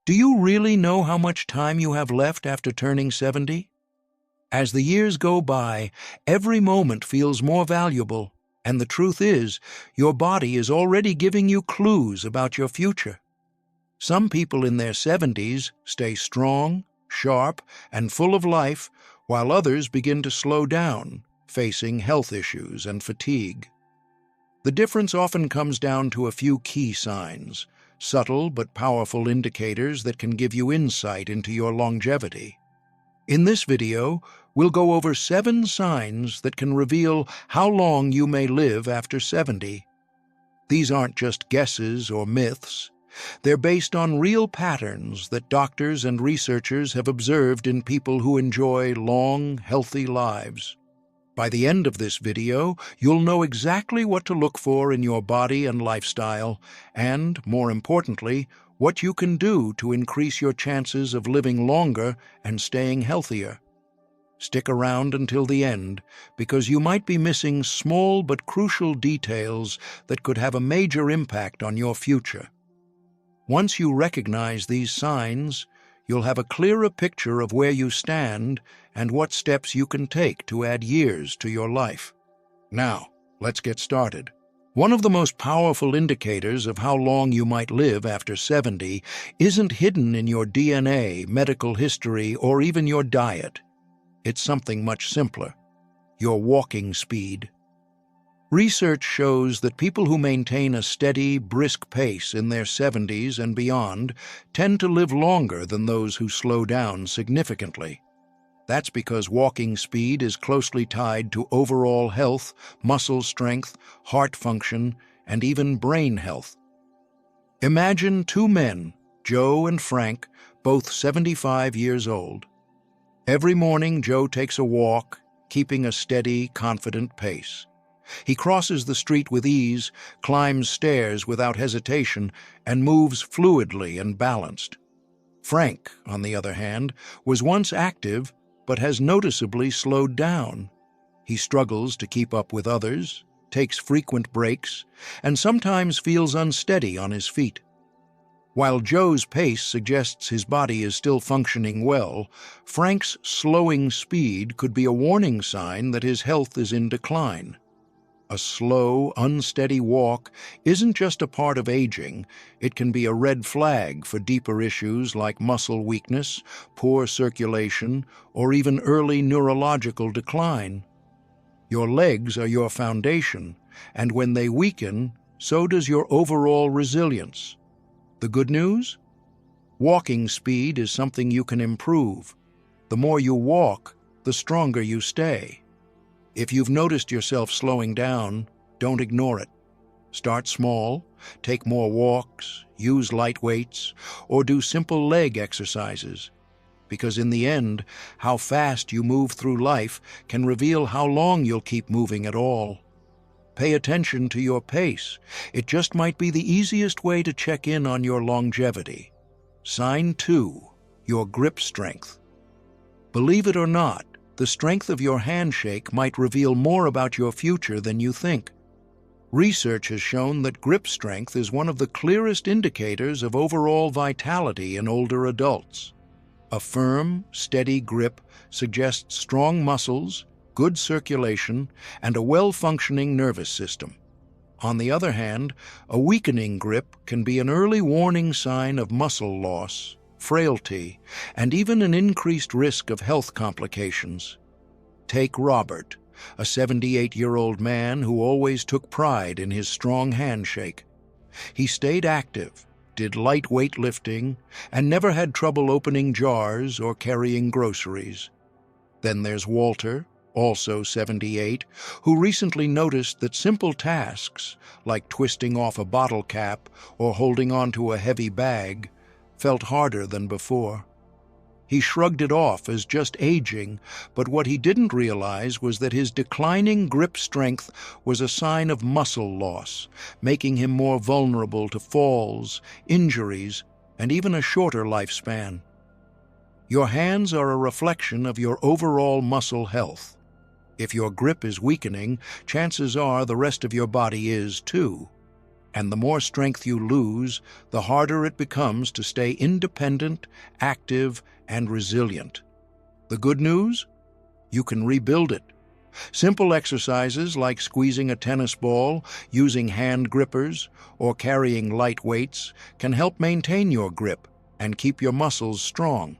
Do you really know how much time you have left after turning 70? As the years go by, every moment feels more valuable, and the truth is, your body is already giving you clues about your future. Some people in their 70s stay strong, sharp, and full of life, while others begin to slow down, facing health issues and fatigue. The difference often comes down to a few key signs, subtle but powerful indicators that can give you insight into your longevity. In this video, we'll go over 7 signs that can reveal how long you may live after 70. These aren't just guesses or myths. They're based on real patterns that doctors and researchers have observed in people who enjoy long, healthy lives. By the end of this video, you'll know exactly what to look for in your body and lifestyle, and, more importantly, what you can do to increase your chances of living longer and staying healthier. Stick around until the end, because you might be missing small but crucial details that could have a major impact on your future. Once you recognize these signs, you'll have a clearer picture of where you stand and what steps you can take to add years to your life. Now, let's get started. One of the most powerful indicators of how long you might live after 70 isn't hidden in your DNA, medical history, or even your diet. It's something much simpler: your walking speed. Research shows that people who maintain a steady, brisk pace in their 70s and beyond tend to live longer than those who slow down significantly. That's because walking speed is closely tied to overall health, muscle strength, heart function, and even brain health. Imagine 2 men, Joe and Frank, both 75 years old. Every morning, Joe takes a walk, keeping a steady, confident pace. He crosses the street with ease, climbs stairs without hesitation, and moves fluidly and balanced. Frank, on the other hand, was once active, but has noticeably slowed down. He struggles to keep up with others, takes frequent breaks, and sometimes feels unsteady on his feet. While Joe's pace suggests his body is still functioning well, Frank's slowing speed could be a warning sign that his health is in decline. A slow, unsteady walk isn't just a part of aging, it can be a red flag for deeper issues like muscle weakness, poor circulation, or even early neurological decline. Your legs are your foundation, and when they weaken, so does your overall resilience. The good news? Walking speed is something you can improve. The more you walk, the stronger you stay. If you've noticed yourself slowing down, don't ignore it. Start small, take more walks, use light weights, or do simple leg exercises. Because in the end, how fast you move through life can reveal how long you'll keep moving at all. Pay attention to your pace. It just might be the easiest way to check in on your longevity. Sign 2, your grip strength. Believe it or not, the strength of your handshake might reveal more about your future than you think. Research has shown that grip strength is one of the clearest indicators of overall vitality in older adults. A firm, steady grip suggests strong muscles, good circulation, and a well-functioning nervous system. On the other hand, a weakening grip can be an early warning sign of muscle loss, frailty, and even an increased risk of health complications. Take Robert, a 78-year-old man who always took pride in his strong handshake. He stayed active, did light weightlifting, and never had trouble opening jars or carrying groceries. Then there's Walter, also 78, who recently noticed that simple tasks, like twisting off a bottle cap or holding onto a heavy bag, felt harder than before. He shrugged it off as just aging, but what he didn't realize was that his declining grip strength was a sign of muscle loss, making him more vulnerable to falls, injuries, and even a shorter lifespan. Your hands are a reflection of your overall muscle health. If your grip is weakening, chances are the rest of your body is too. And the more strength you lose, the harder it becomes to stay independent, active, and resilient. The good news? You can rebuild it. Simple exercises like squeezing a tennis ball, using hand grippers, or carrying light weights can help maintain your grip and keep your muscles strong.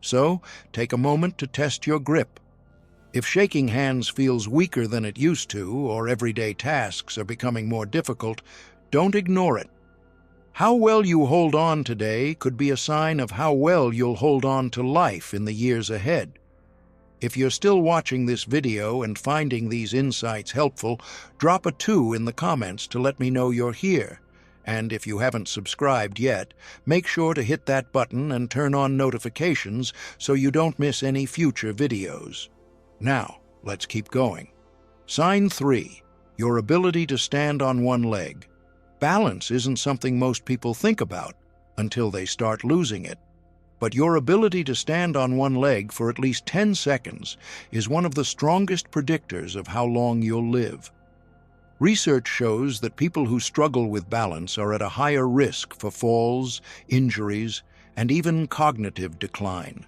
So, take a moment to test your grip. If shaking hands feels weaker than it used to, or everyday tasks are becoming more difficult, don't ignore it. How well you hold on today could be a sign of how well you'll hold on to life in the years ahead. If you're still watching this video and finding these insights helpful, drop a 2 in the comments to let me know you're here. And if you haven't subscribed yet, make sure to hit that button and turn on notifications so you don't miss any future videos. Now, let's keep going. Sign 3. Your ability to stand on one leg. Balance isn't something most people think about until they start losing it. But your ability to stand on one leg for at least 10 seconds is one of the strongest predictors of how long you'll live. Research shows that people who struggle with balance are at a higher risk for falls, injuries, and even cognitive decline.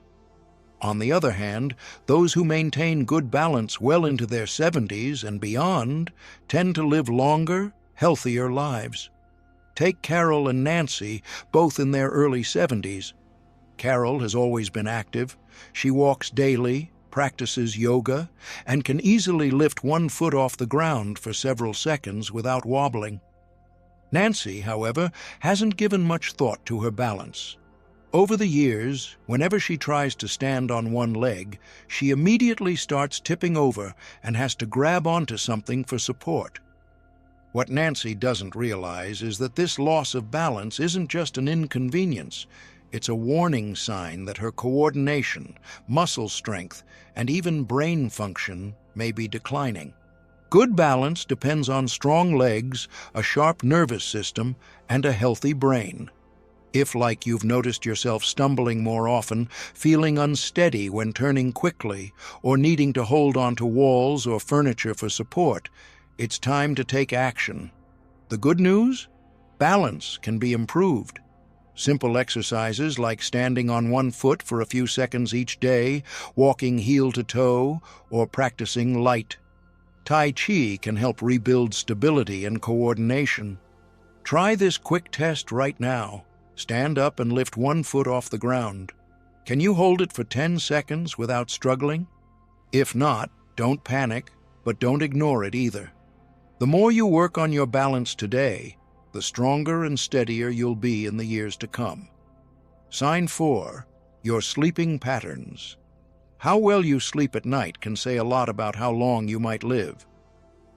On the other hand, those who maintain good balance well into their 70s and beyond tend to live longer, healthier lives. Take Carol and Nancy, both in their early 70s. Carol has always been active. She walks daily, practices yoga, and can easily lift one foot off the ground for several seconds without wobbling. Nancy, however, hasn't given much thought to her balance. Over the years, whenever she tries to stand on one leg, she immediately starts tipping over and has to grab onto something for support. What Nancy doesn't realize is that this loss of balance isn't just an inconvenience. It's a warning sign that her coordination, muscle strength, and even brain function may be declining. Good balance depends on strong legs, a sharp nervous system, and a healthy brain. If, like you've noticed yourself stumbling more often, feeling unsteady when turning quickly, or needing to hold onto walls or furniture for support, it's time to take action. The good news? Balance can be improved. Simple exercises like standing on one foot for a few seconds each day, walking heel to toe, or practicing light Tai Chi can help rebuild stability and coordination. Try this quick test right now. Stand up and lift one foot off the ground. Can you hold it for 10 seconds without struggling? If not, don't panic, but don't ignore it either. The more you work on your balance today, the stronger and steadier you'll be in the years to come. Sign 4. Your sleeping patterns. How well you sleep at night can say a lot about how long you might live.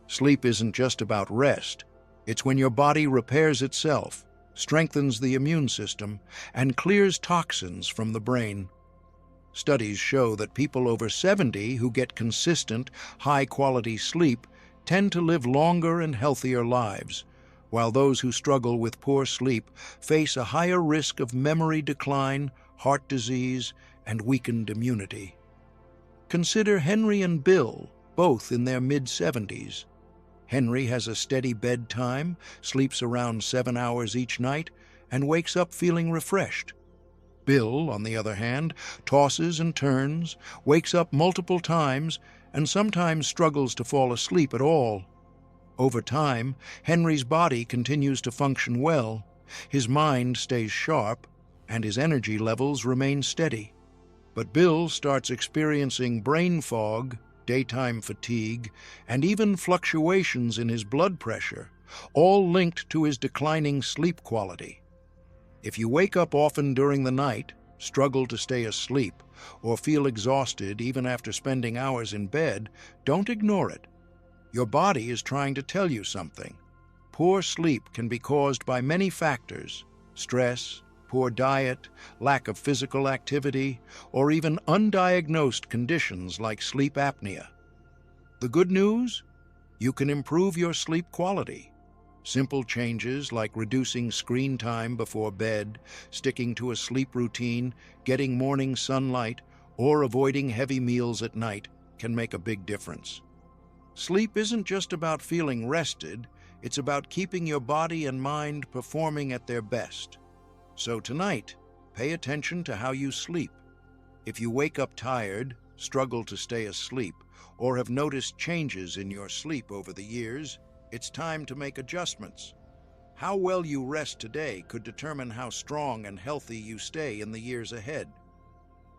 Sleep isn't just about rest. It's when your body repairs itself, strengthens the immune system, and clears toxins from the brain. Studies show that people over 70 who get consistent, high-quality sleep tend to live longer and healthier lives, while those who struggle with poor sleep face a higher risk of memory decline, heart disease, and weakened immunity. Consider Henry and Bill, both in their mid-70s. Henry has a steady bedtime, sleeps around 7 hours each night, and wakes up feeling refreshed. Bill, on the other hand, tosses and turns, wakes up multiple times, and sometimes struggles to fall asleep at all. Over time, Henry's body continues to function well, his mind stays sharp, and his energy levels remain steady. But Bill starts experiencing brain fog, daytime fatigue, and even fluctuations in his blood pressure, all linked to his declining sleep quality. If you wake up often during the night, struggle to stay asleep, or feel exhausted even after spending hours in bed, don't ignore it. Your body is trying to tell you something. Poor sleep can be caused by many factors: stress, poor diet, lack of physical activity, or even undiagnosed conditions like sleep apnea. The good news? You can improve your sleep quality. Simple changes like reducing screen time before bed, sticking to a sleep routine, getting morning sunlight, or avoiding heavy meals at night can make a big difference. Sleep isn't just about feeling rested, It's about keeping your body and mind performing at their best. So tonight, pay attention to how you sleep. If you wake up tired, struggle to stay asleep, or have noticed changes in your sleep over the years, it's time to make adjustments. How well you rest today could determine how strong and healthy you stay in the years ahead.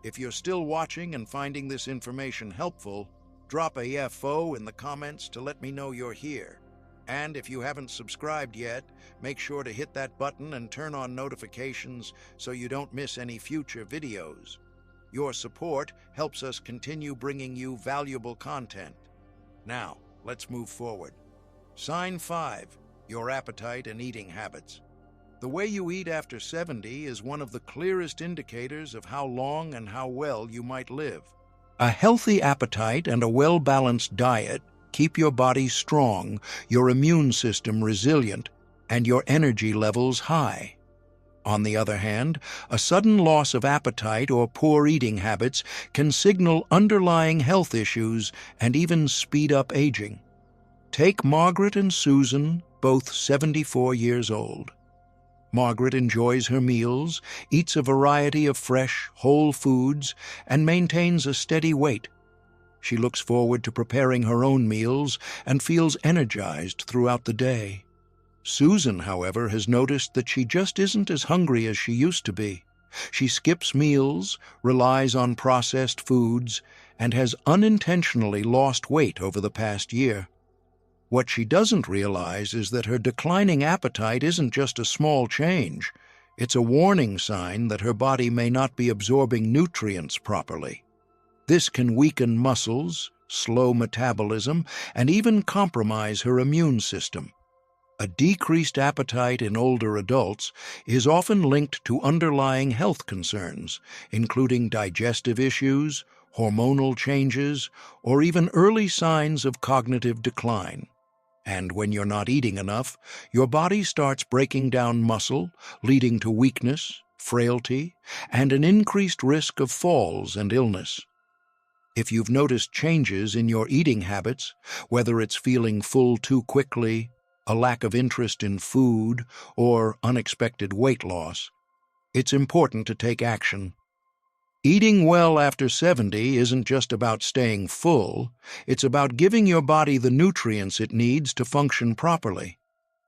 If you're still watching and finding this information helpful, drop a FO in the comments to let me know you're here. And if you haven't subscribed yet, make sure to hit that button and turn on notifications so you don't miss any future videos. Your support helps us continue bringing you valuable content. Now, let's move forward. Sign 5. Your appetite and eating habits. The way you eat after 70 is one of the clearest indicators of how long and how well you might live. A healthy appetite and a well-balanced diet keep your body strong, your immune system resilient, and your energy levels high. On the other hand, a sudden loss of appetite or poor eating habits can signal underlying health issues and even speed up aging. Take Margaret and Susan, both 74 years old. Margaret enjoys her meals, eats a variety of fresh, whole foods, and maintains a steady weight. She looks forward to preparing her own meals and feels energized throughout the day. Susan, however, has noticed that she just isn't as hungry as she used to be. She skips meals, relies on processed foods, and has unintentionally lost weight over the past year. What she doesn't realize is that her declining appetite isn't just a small change. It's a warning sign that her body may not be absorbing nutrients properly. This can weaken muscles, slow metabolism, and even compromise her immune system. A decreased appetite in older adults is often linked to underlying health concerns, including digestive issues, hormonal changes, or even early signs of cognitive decline. And when you're not eating enough, your body starts breaking down muscle, leading to weakness, frailty, and an increased risk of falls and illness. If you've noticed changes in your eating habits, whether it's feeling full too quickly, a lack of interest in food, or unexpected weight loss, it's important to take action. Eating well after 70 isn't just about staying full, it's about giving your body the nutrients it needs to function properly.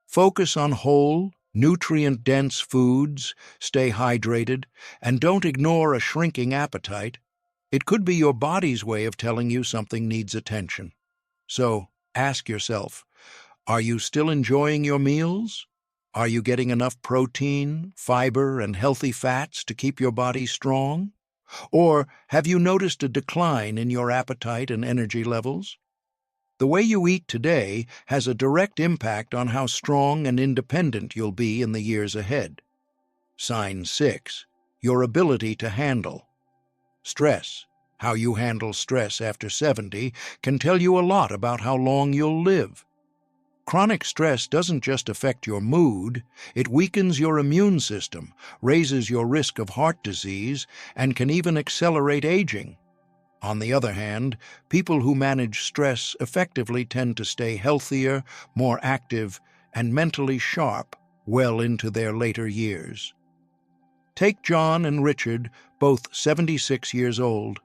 Focus on whole, nutrient-dense foods, stay hydrated, and don't ignore a shrinking appetite. It could be your body's way of telling you something needs attention. So, ask yourself, are you still enjoying your meals? Are you getting enough protein, fiber, and healthy fats to keep your body strong? Or have you noticed a decline in your appetite and energy levels? The way you eat today has a direct impact on how strong and independent you'll be in the years ahead. Sign 6. Your ability to handle. Stress. How you handle stress after 70 can tell you a lot about how long you'll live. Chronic stress doesn't just affect your mood, it weakens your immune system, raises your risk of heart disease, and can even accelerate aging. On the other hand, people who manage stress effectively tend to stay healthier, more active, and mentally sharp well into their later years. Take John and Richard, both 76 years old.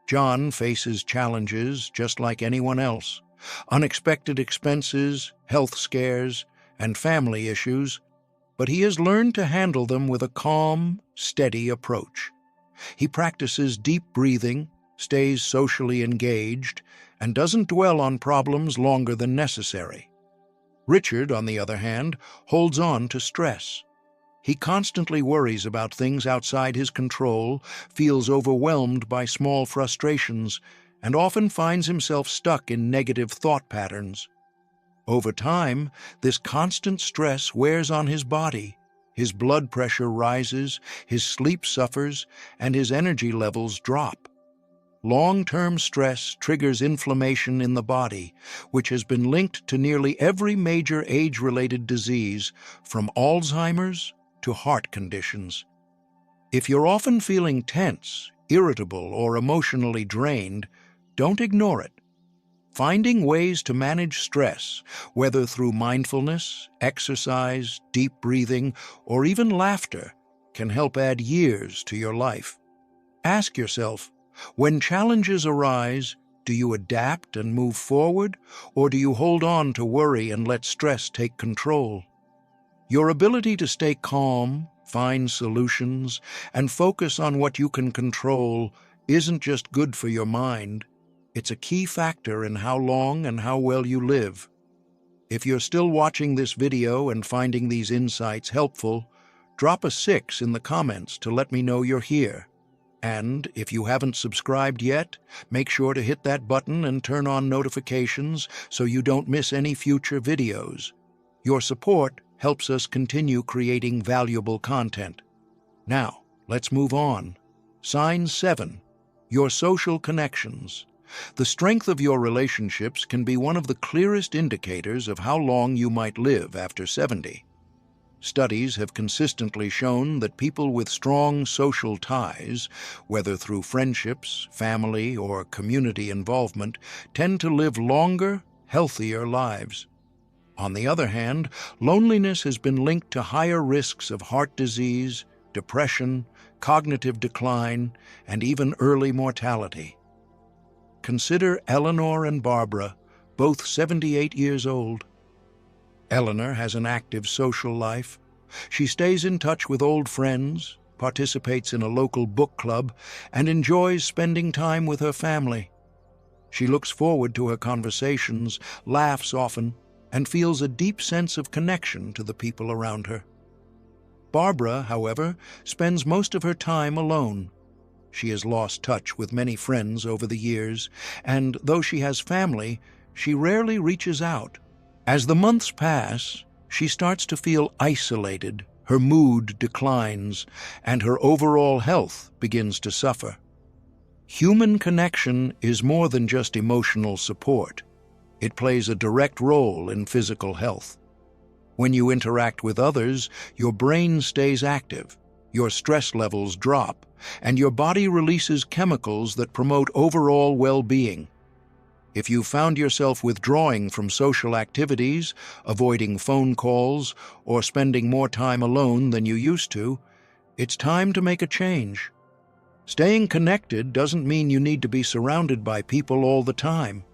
John faces challenges just like anyone else. Unexpected expenses, health scares, and family issues, but he has learned to handle them with a calm, steady approach. He practices deep breathing, stays socially engaged, and doesn't dwell on problems longer than necessary. Richard, on the other hand, holds on to stress. He constantly worries about things outside his control, feels overwhelmed by small frustrations, and often finds himself stuck in negative thought patterns. Over time, this constant stress wears on his body. His blood pressure rises, his sleep suffers, and his energy levels drop. Long-term stress triggers inflammation in the body, which has been linked to nearly every major age-related disease, from Alzheimer's to heart conditions. If you're often feeling tense, irritable, or emotionally drained, don't ignore it. Finding ways to manage stress, whether through mindfulness, exercise, deep breathing, or even laughter, can help add years to your life. Ask yourself, when challenges arise, do you adapt and move forward, or do you hold on to worry and let stress take control? Your ability to stay calm, find solutions, and focus on what you can control isn't just good for your mind. It's a key factor in how long and how well you live. If you're still watching this video and finding these insights helpful, drop a 6 in the comments to let me know you're here. And if you haven't subscribed yet, make sure to hit that button and turn on notifications so you don't miss any future videos. Your support helps us continue creating valuable content. Now, let's move on. Sign 7. Your social connections. The strength of your relationships can be one of the clearest indicators of how long you might live after 70. Studies have consistently shown that people with strong social ties, whether through friendships, family, or community involvement, tend to live longer, healthier lives. On the other hand, loneliness has been linked to higher risks of heart disease, depression, cognitive decline, and even early mortality. Consider Eleanor and Barbara, both 78 years old. Eleanor has an active social life. She stays in touch with old friends, participates in a local book club, and enjoys spending time with her family. She looks forward to her conversations, laughs often, and feels a deep sense of connection to the people around her. Barbara, however, spends most of her time alone. She has lost touch with many friends over the years, and though she has family, she rarely reaches out. As the months pass, she starts to feel isolated, her mood declines, and her overall health begins to suffer. Human connection is more than just emotional support. It plays a direct role in physical health. When you interact with others, your brain stays active, your stress levels drop, and your body releases chemicals that promote overall well-being. If you found yourself withdrawing from social activities, avoiding phone calls, or spending more time alone than you used to, it's time to make a change. Staying connected doesn't mean you need to be surrounded by people all the time.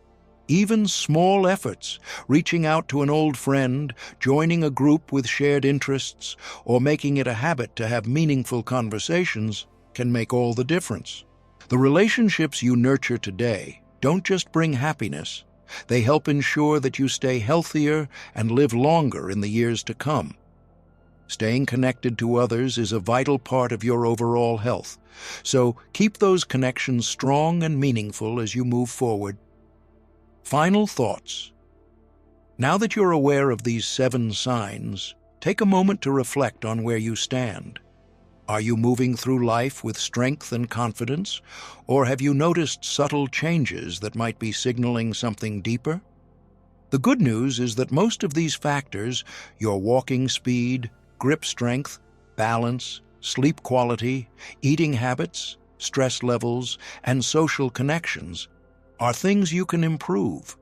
Even small efforts, reaching out to an old friend, joining a group with shared interests, or making it a habit to have meaningful conversations, can make all the difference. The relationships you nurture today don't just bring happiness, they help ensure that you stay healthier and live longer in the years to come. Staying connected to others is a vital part of your overall health, so keep those connections strong and meaningful as you move forward. Final thoughts. Now that you're aware of these 7 signs, take a moment to reflect on where you stand. Are you moving through life with strength and confidence, or have you noticed subtle changes that might be signaling something deeper? The good news is that most of these factors, your walking speed, grip strength, balance, sleep quality, eating habits, stress levels, and social connections, are things you can improve.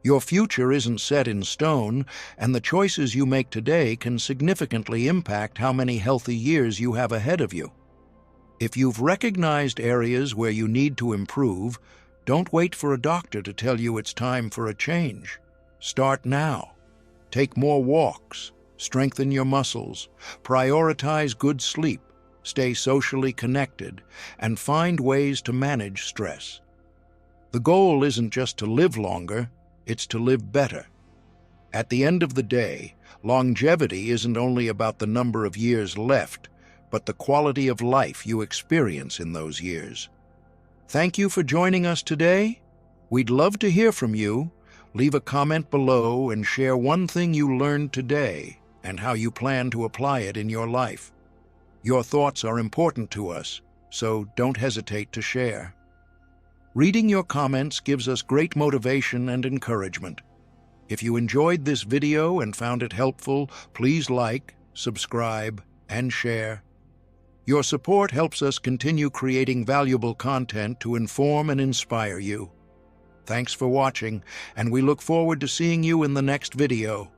Your future isn't set in stone, and the choices you make today can significantly impact how many healthy years you have ahead of you. If you've recognized areas where you need to improve, don't wait for a doctor to tell you it's time for a change. Start now. Take more walks, strengthen your muscles, prioritize good sleep, stay socially connected, and find ways to manage stress. The goal isn't just to live longer, it's to live better. At the end of the day, longevity isn't only about the number of years left, but the quality of life you experience in those years. Thank you for joining us today. We'd love to hear from you. Leave a comment below and share one thing you learned today and how you plan to apply it in your life. Your thoughts are important to us, so don't hesitate to share. Reading your comments gives us great motivation and encouragement. If you enjoyed this video and found it helpful, please like, subscribe, and share. Your support helps us continue creating valuable content to inform and inspire you. Thanks for watching, and we look forward to seeing you in the next video.